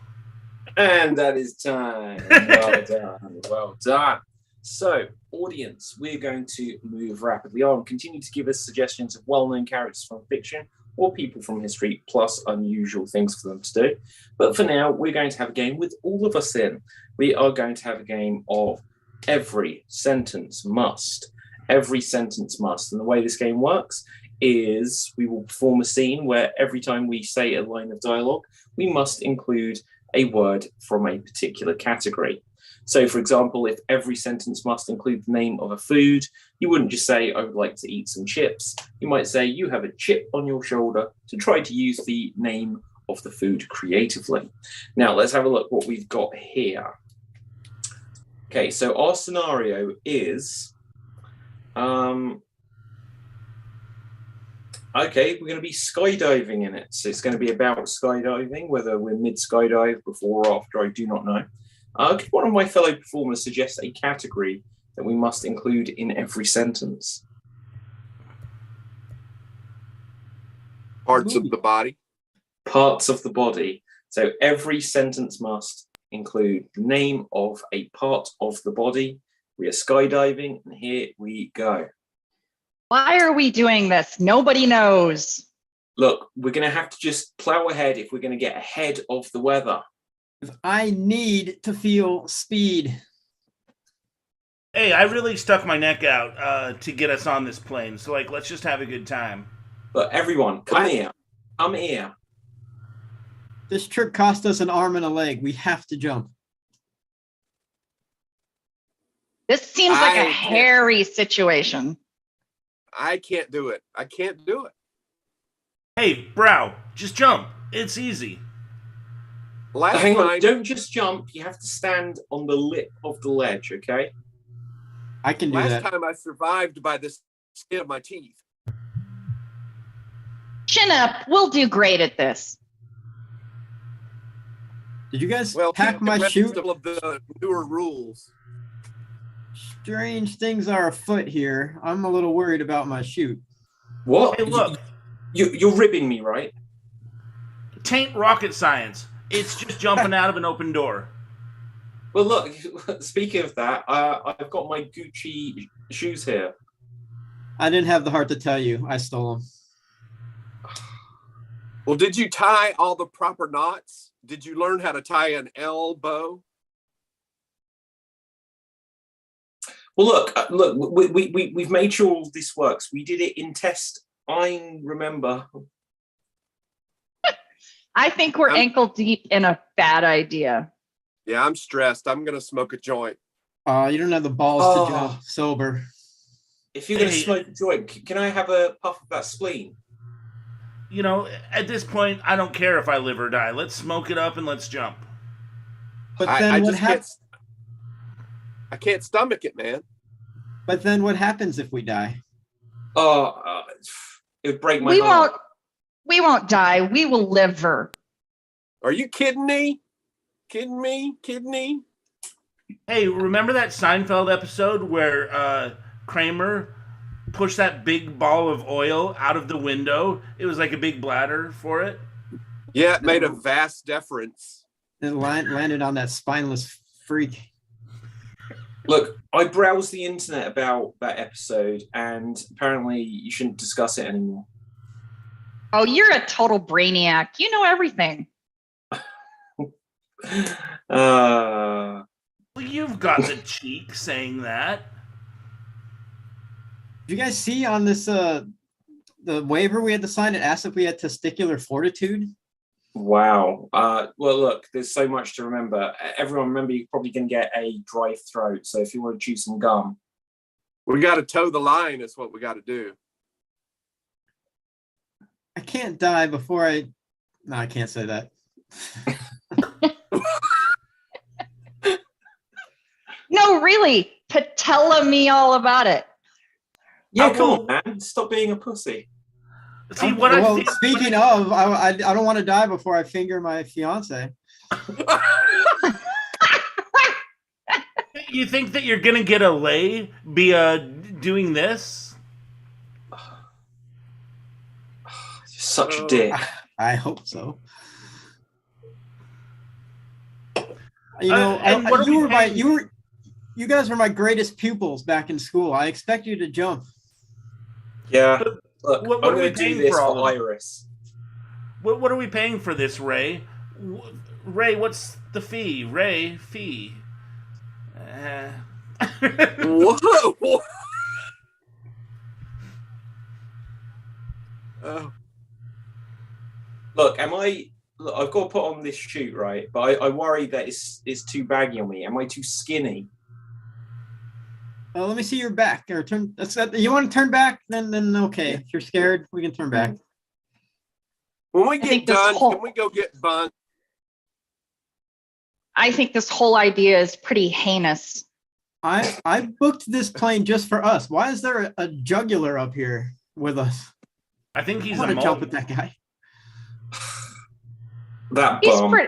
And that is time. Well done. Well done. So, audience, we're going to move rapidly on. Continue to give us suggestions of well-known characters from fiction or people from history, plus unusual things for them to do. But for now, we're going to have a game with all of us in. We are going to have a game of every sentence must. Every sentence must. And the way this game works is we will perform a scene where every time we say a line of dialogue, we must include a word from a particular category. So, for example, if every sentence must include the name of a food, you wouldn't just say, I would like to eat some chips. You might say, you have a chip on your shoulder, to try to use the name of the food creatively. Now, let's have a look what we've got here. Okay, so our scenario is, okay, we're going to be skydiving in it. So it's going to be about skydiving, whether we're mid-skydive, before or after, I do not know. Could one of my fellow performers suggest a category that we must include in every sentence? Parts of the body. Parts of the body. So every sentence must include the name of a part of the body. We are skydiving, and here we go. Why are we doing this? Nobody knows. Look, we're going to have to just plow ahead if we're going to get ahead of the weather. I need to feel speed. Hey, I really stuck my neck out to get us on this plane. So, let's just have a good time. But everyone, come here. Come here. This trip cost us an arm and a leg. We have to jump. This seems like a hairy situation. I can't do it. I can't do it. Hey, Brow, just jump. It's easy. Hang on, don't just jump. You have to stand on the lip of the ledge, okay? I can do that. Last time I survived by the skin of my teeth. Chin up. We'll do great at this. Did you guys Well, pack my chute? Of the newer rules. Strange things are afoot here. I'm a little worried about my chute. What? Hey, look. You're ribbing me, right? Tain't rocket science. It's just jumping out of an open door. Well, look, speaking of that, I've got my Gucci shoes here. I didn't have the heart to tell you. I stole them. Well, did you tie all the proper knots? Did you learn how to tie an elbow? Well, look, we've made sure all this works. We did it in test. I remember. I think we're ankle deep in a bad idea. Yeah, I'm stressed. I'm going to smoke a joint. You don't have the balls to jump sober. If you're going to smoke a joint, can I have a puff of that spleen? You know, at this point, I don't care if I live or die. Let's smoke it up and let's jump. But then what happens? I can't stomach it, man. But then what happens if we die? It would break my heart. We won't die. We will live. Are you kidding me? Kidding me? Hey, remember that Seinfeld episode where Kramer pushed that big ball of oil out of the window? It was like a big bladder for it. Yeah, it made a vast difference. It landed on that spineless freak. Look, I browsed the internet about that episode, and apparently you shouldn't discuss it anymore. Oh, you're a total brainiac. You know everything. Well, you've got the cheek saying that. Did you guys see on this the waiver we had to sign? It asked if we had testicular fortitude. Wow. Well, look, there's so much to remember. Everyone, remember, you're probably going to get a dry throat. So if you want to chew some gum, we got to toe the line. Is what we got to do. I can't die before I. No, I can't say that. No, really. Patella me all about it. Yeah, come on, man. Stop being a pussy. See, speaking of, I don't want to die before I finger my fiance. you think that you're gonna get a lay doing this? You're such a dick. I hope so. You know, you guys were my greatest pupils back in school. I expect you to jump. Yeah. Look, What I'm are we going to do paying this for all for of it? Iris. What are we paying for this, Ray? Ray, what's the fee? Ray, fee. Whoa! Oh. Look, I've got to put on this shoot, right? But I worry that it's too baggy on me. Am I too skinny? Let me see your back. Or turn. You want to turn back? Then okay. If you're scared, we can turn back. When we get done, can we go get buns? I think this whole idea is pretty heinous. I booked this plane just for us. Why is there a jugular up here with us? I think he's I want to jump with that guy. That bum.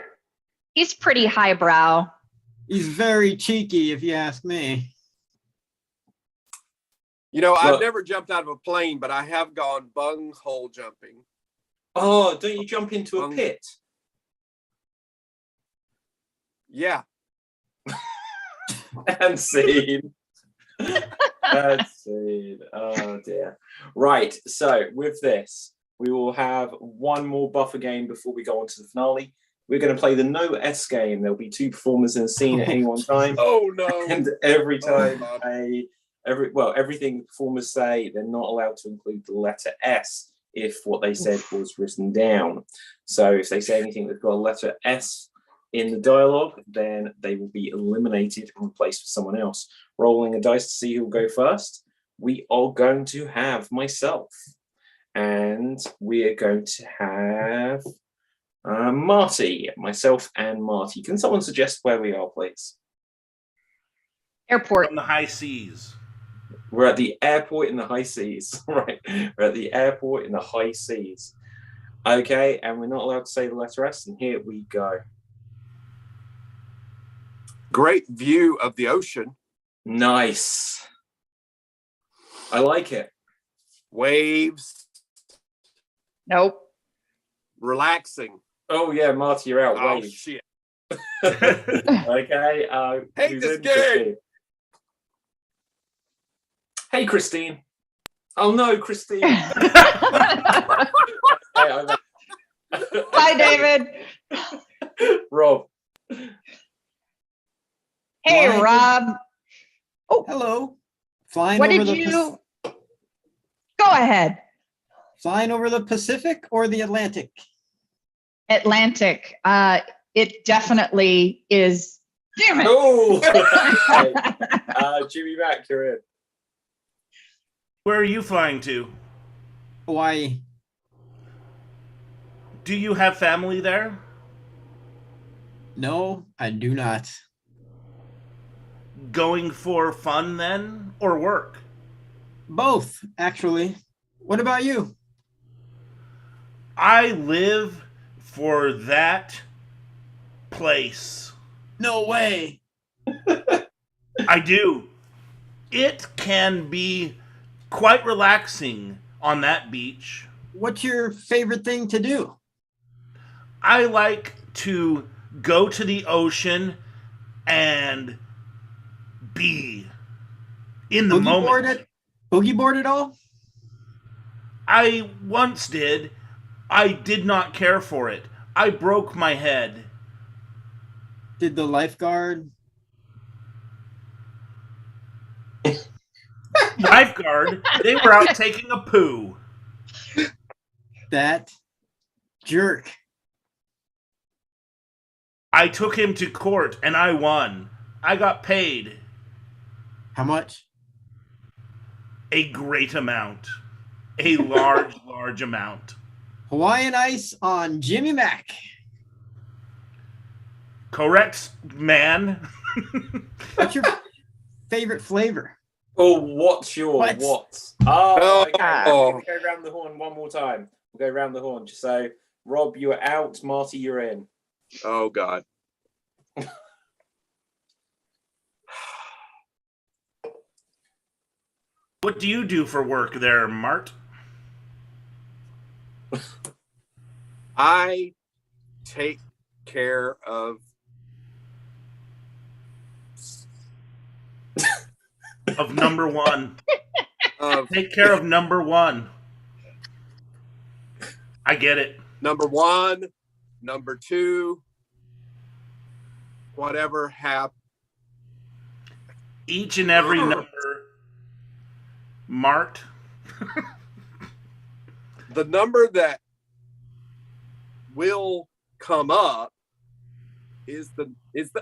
He's pretty highbrow. He's very cheeky, if you ask me. You know, I've never jumped out of a plane, but I have gone bunghole jumping. Oh, don't you jump into a pit? Yeah. And scene. And scene. Oh dear. Right. So with this, we will have one more buffer game before we go on to the finale. We're going to play the no S game. There'll be 2 performers in a scene at any one time. Oh no! And every time everything the performers say, they're not allowed to include the letter S if what they said was written down. So if they say anything that's got a letter S in the dialogue, then they will be eliminated and replaced with someone else. Rolling a dice to see who will go first. We are going to have myself, and we are going to have Marty. Myself and Marty. Can someone suggest where we are, please? Airport. On the high seas. We're at the airport in the high seas. Right. We're at the airport in the high seas. Okay, and we're not allowed to say the letter S, and here we go. Great view of the ocean. Nice. I like it. Waves. Nope. Relaxing. Oh yeah, Marty, you're out. Oh Waves. shit. Okay. Hate this game. Hey, Christine. Oh no, Christine. Bye, David. Rob. Hey, Rob. Oh, hello. Flying What over did you? Go ahead. Flying over the Pacific or the Atlantic? Atlantic. It definitely is. Damn it. Oh. Jimmy Mac, you're in. Where are you flying to? Hawaii. Do you have family there? No, I do not. Going for fun then, or work? Both, actually. What about you? I live for that place. No way. I do. It can be quite relaxing on that beach. What's your favorite thing to do? I like to go to the ocean and be in the moment. Boogie board at all? I once did. I did not care for it. I broke my head. Did the lifeguard? Lifeguard, they were out taking a poo. That jerk. I took him to court and I won. I got paid. How much? A great amount. A large, large amount. Hawaiian Ice on Jimmy Mac. Correct, man. What's your favorite flavor? Oh, what's your what? Oh, okay. We'll go around the horn one more time. We'll go around the horn. So, Rob, you are out. Marty, you're in. Oh, God. What do you do for work there, Mart? I take care of Of number one. of Take care of number one. I get it. number one, number two, whatever happened. Each and every number. Mart. The number that will come up is the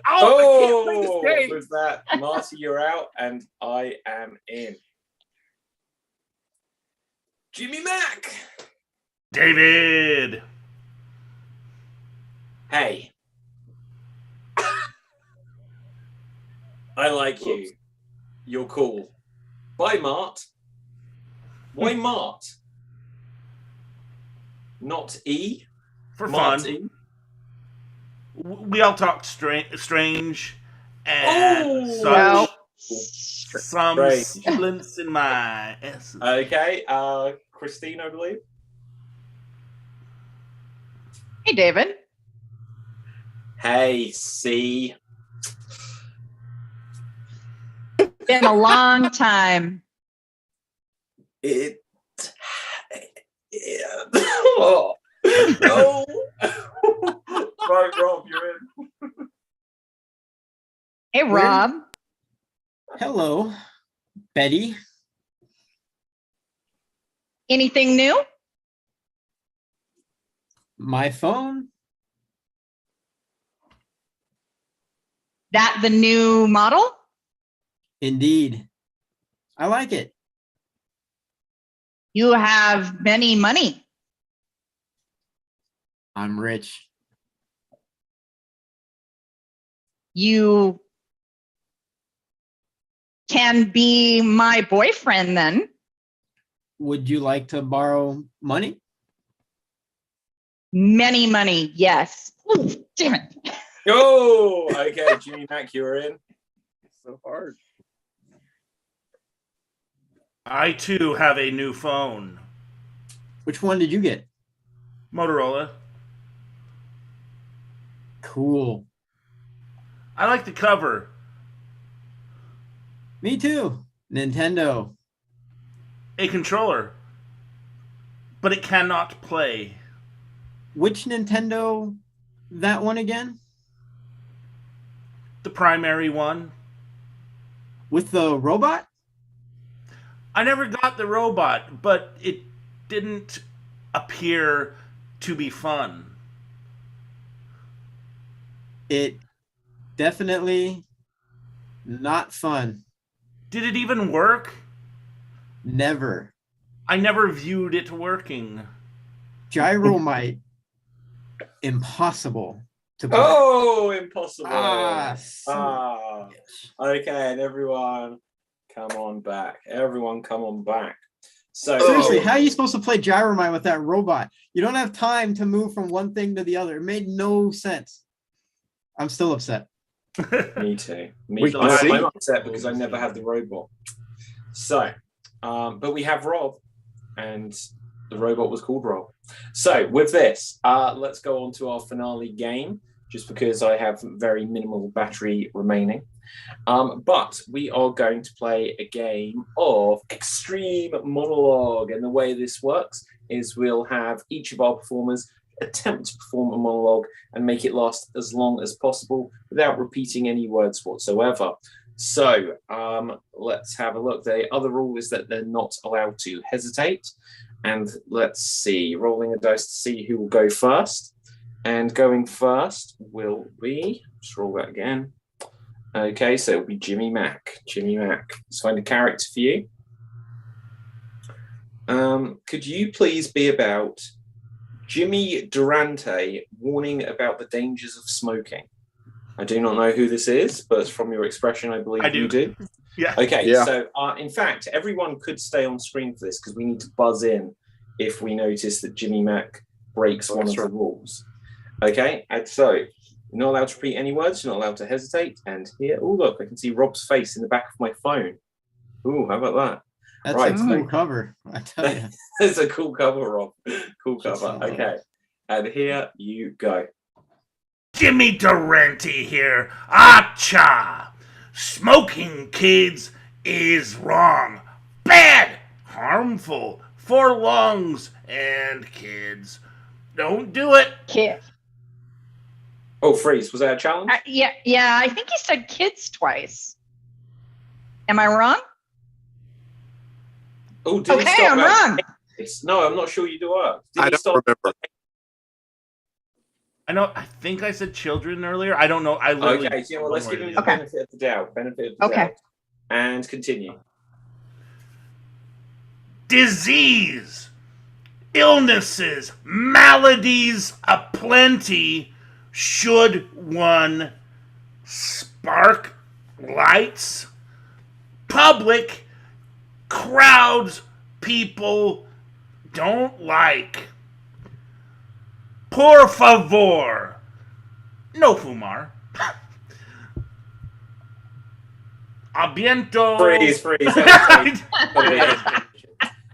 I can't play this game. With that, Marty, you're out, and I am in. Jimmy Mac. David. Hey. I like you. You're cool. Bye, Mart. Why Mart? Not E? For Marty? fun. We all talked strange and such. Well, Some Strange. sibilance in my essence. Okay, Christine, I believe. hey, David. Hey, C. Been a long time. It. Oh. No. Right, Rob, you're in. Hey, Rob. Hello, Betty. Anything new? My phone? That the new model? Indeed. I like it. You have many money. I'm rich. You can be my boyfriend then. Would you like to borrow money? Many money, yes. Ooh, damn it. Oh, okay, Jimmy Mac, you're in. So hard. I too have a new phone. Which one did you get? Motorola. Cool. I like the cover. Me too. Nintendo. A controller. But it cannot play. Which Nintendo? That one again? The primary one. With the robot? I never got the robot, but it didn't appear to be fun. It definitely not fun. Did it even work? Never. I never viewed it working. Gyromite. Impossible to play. Oh, impossible. Son. Okay, and everyone, come on back. Everyone, come on back. So Seriously, how are you supposed to play Gyromite with that robot? You don't have time to move from one thing to the other. It made no sense. I'm still upset. Me too. We too. can see. I'm upset because I never had the robot. So, but we have Rob, and the robot was called Rob. So with this, let's go on to our finale game, just because I have very minimal battery remaining. But we are going to play a game of extreme monologue. And the way this works is we'll have each of our performers attempt to perform a monologue and make it last as long as possible without repeating any words whatsoever. So let's have a look. The other rule is that they're not allowed to hesitate. And let's see, rolling a dice to see who will go first. And going first will be, just roll that again. Okay, so it'll be Jimmy Mac. Jimmy Mac. Let's find a character for you. Could you please be about Jimmy Durante warning about the dangers of smoking? I do not know who this is, but from your expression, I believe you do. Yeah. Okay, Yeah. so in fact, everyone could stay on screen for this because we need to buzz in if we notice that Jimmy Mac breaks one of the rules. Okay, and so you're not allowed to repeat any words, you're not allowed to hesitate. And here, oh look, I can see Rob's face in the back of my phone. Ooh, how about that? That's Right. a cool cover, I tell you. It's a cool cover, Rob. Cool Just cover. love it. Okay. And here you go. Jimmy Durante here. Acha! Smoking, kids, is wrong. Bad! Harmful for lungs and kids. Don't do it. Kid. Oh, Freeze, was that a challenge? Yeah. I think he said kids twice. Am I wrong? Oh, did he Okay, stop I'm at wrong. kids? No, I'm not sure you do are. Did I he don't stop? remember. I think I said children earlier. I don't know. I literally. Okay, so you know what, let's give him the Okay. benefit of the doubt. Benefit of the Okay. doubt. And continue. Disease, illnesses, maladies aplenty. Should one spark lights? Public crowds people don't like. Por favor. No fumar. Abiento. Freeze.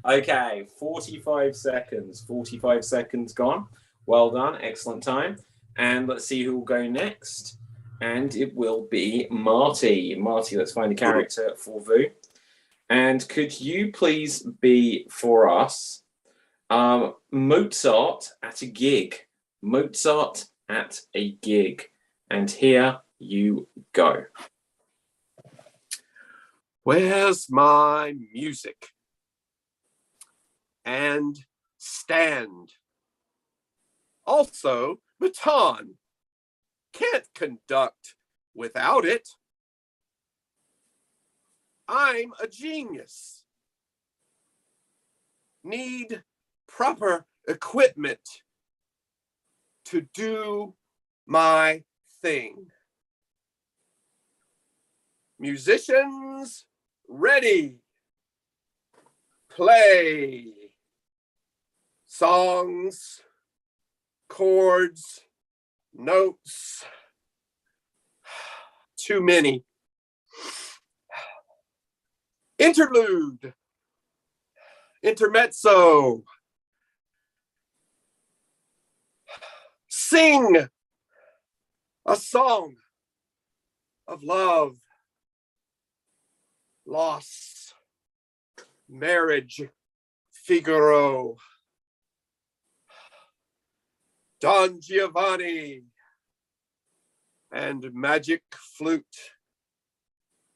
Okay, 45 seconds. 45 seconds gone. Well done. Excellent time. And let's see who will go next. And it will be Marty. Marty, let's find a character for Vu. And could you please be for us Mozart at a gig? Mozart at a gig. And here you go. Where's my music? And stand. Also, baton. Can't conduct without it. I'm a genius. Need proper equipment to do my thing. Musicians, ready. Play. Songs, chords, notes. Too many. Interlude. Intermezzo. Sing a song of love, loss, marriage, Figaro, Don Giovanni, and magic flute.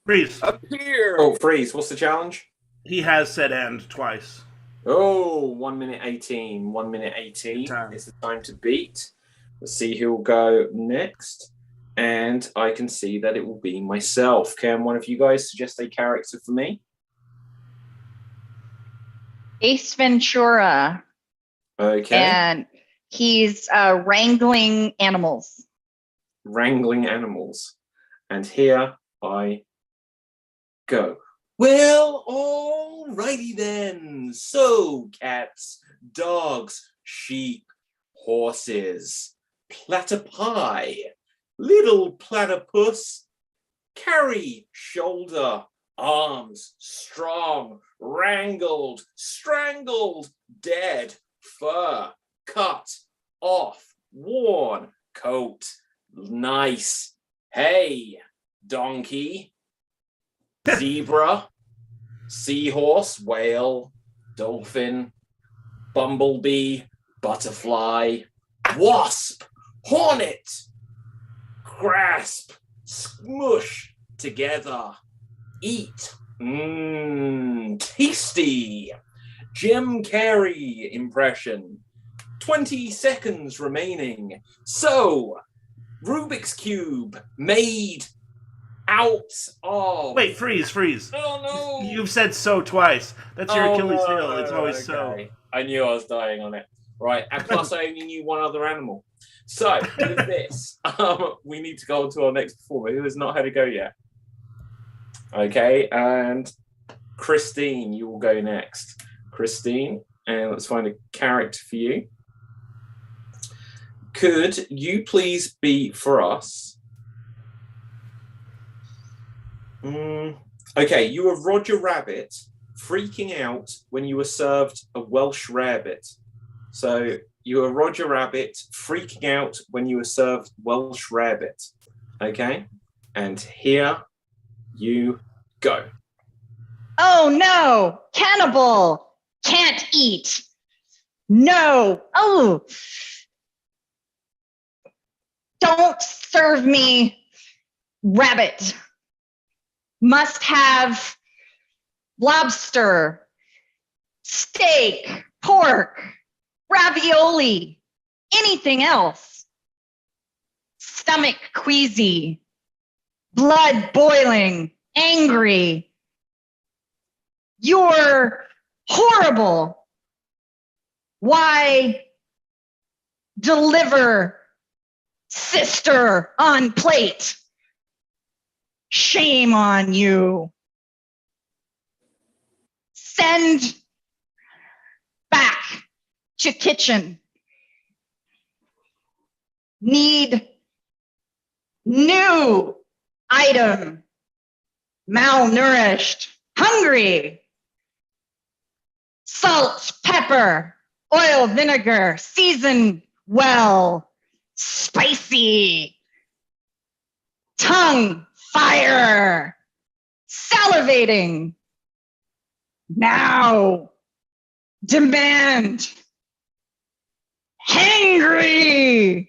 Freeze. Appear. Oh, Freeze, what's the challenge? He has said "and" twice. Oh, 1 minute 18. 1 minute 18 Time. is the time to beat. Let's see who will go next. And I can see that it will be myself. Can one of you guys suggest a character for me? Ace Ventura. Okay. And he's wrangling animals. Wrangling animals. And here I go. Well, alrighty then. So, cats, dogs, sheep, horses, platypi, little platypus, carry, shoulder, arms, strong, wrangled, strangled, dead, fur, cut, off, worn, coat, nice, hay, donkey, zebra, seahorse, whale, dolphin, bumblebee, butterfly, wasp, hornet, grasp, smush, together, eat, tasty, Jim Carrey impression, 20 seconds remaining. So, Rubik's Cube made out of... Wait, freeze. Oh no! You've said "so" twice. That's your Achilles heel. It's always "so." I knew I was dying on it. Right, and plus I only knew one other animal. So, with this, we need to go on to our next performer who has not had a go yet. Okay, and Christine, you will go next. Christine, and let's find a character for you. Could you please be for us? Okay, you are Roger Rabbit freaking out when you were served a Welsh rarebit. So you were Roger Rabbit freaking out when you were served Welsh rarebit. Okay? And here you go. Oh no, cannibal, can't eat. No, oh, don't serve me rabbit. Must have lobster, steak, pork, ravioli, anything else. Stomach queasy, blood boiling, angry. You're horrible. Why deliver sister on plate? Shame on you. Send back to kitchen. Need new item. Malnourished, hungry. Salt, pepper, oil, vinegar, season well, spicy. Tongue, fire, salivating. Now, demand. Hangry.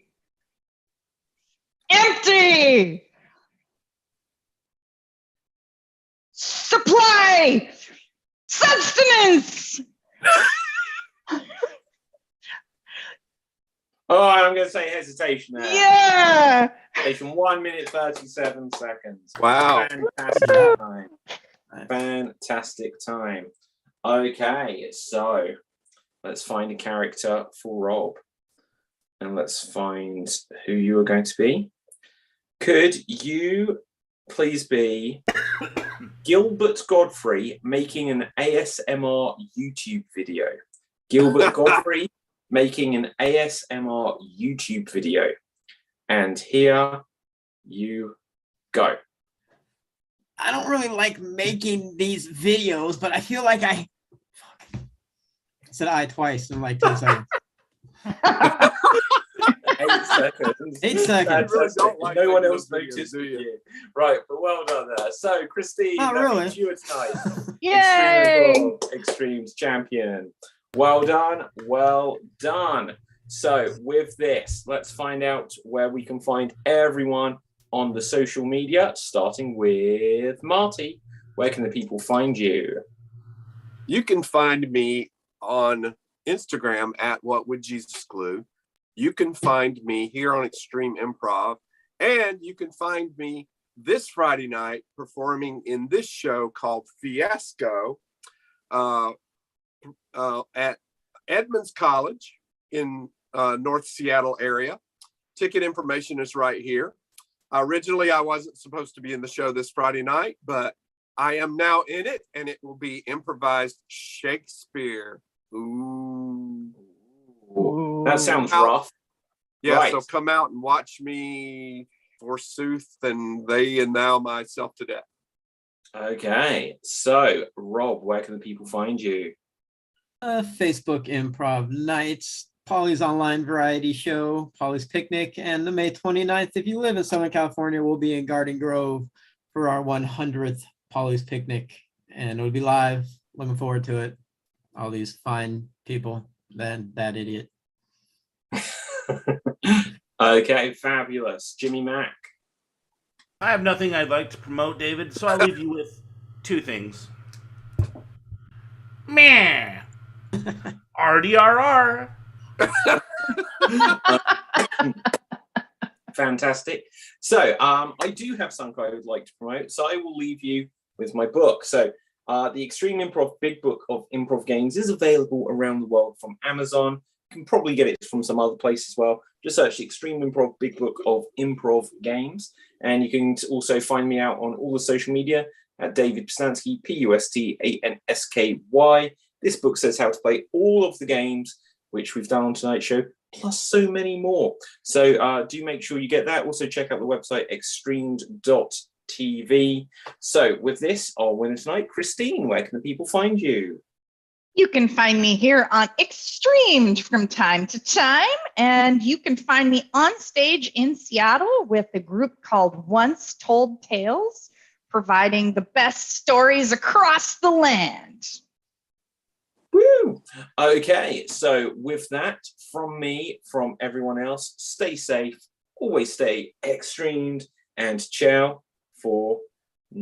Empty. Supply. Substance. Oh, I'm going to say hesitation there. Yeah. Hesitation, 1 minute 37 seconds. Wow. Fantastic time. Fantastic time. Okay, so let's find a character for Rob. And let's find who you are going to be. Could you please be Gilbert Godfrey making an ASMR YouTube video? Gilbert Godfrey making an ASMR YouTube video. And here you go. I don't really like making these videos, but I feel like I said I twice in like 10 seconds. 8 seconds. 8 seconds. Really don't like No one making else those videos, noticed do you? you. Right, but well done there. So, Christine, Not that really. means you are tonight. Yay. Extreme's champion. Well done. Well done. So, with this, let's find out where we can find everyone on the social media, starting with Marty. Where can the people find you? You can find me on Instagram at What Would Jesus Glue. You can find me here on Extreme Improv. And you can find me this Friday night performing in this show called Fiasco at Edmonds College in North Seattle area. Ticket information is right here. Originally, I wasn't supposed to be in the show this Friday night, but I am now in it, and it will be improvised Shakespeare. Ooh. That sounds rough. Yeah, Right. So come out and watch me forsooth and they and thou myself to death. Okay. So, Rob, where can the people find you? Facebook Improv Nights, Polly's online variety show, Polly's Picnic, and the May 29th. If you live in Southern California, we'll be in Garden Grove for our 100th Polly's Picnic, and it'll be live. Looking forward to it. All these fine people, then that idiot. Okay, fabulous. Jimmy Mack. I have nothing I'd like to promote, David, so I'll leave you with two things. Meh. RDRR. Fantastic. So I do have something I would like to promote, so I will leave you with my book. So the Extreme Improv Big Book of Improv Games is available around the world from Amazon. You can probably get it from some other place as well. Just search the Extreme Improv Big Book of Improv Games. And you can also find me out on all the social media at David Pustansky, Pustansky. This book says how to play all of the games which we've done on tonight's show, plus so many more. So do make sure you get that. Also check out the website extreamed.com TV. So with this, our winner tonight, Christine, where can the people find you? You can find me here on XStreamed from time to time, and you can find me on stage in Seattle with a group called Once Told Tales, providing the best stories across the land. Woo! Okay, so with that, from me, from everyone else, stay safe, always stay extremed, and ciao for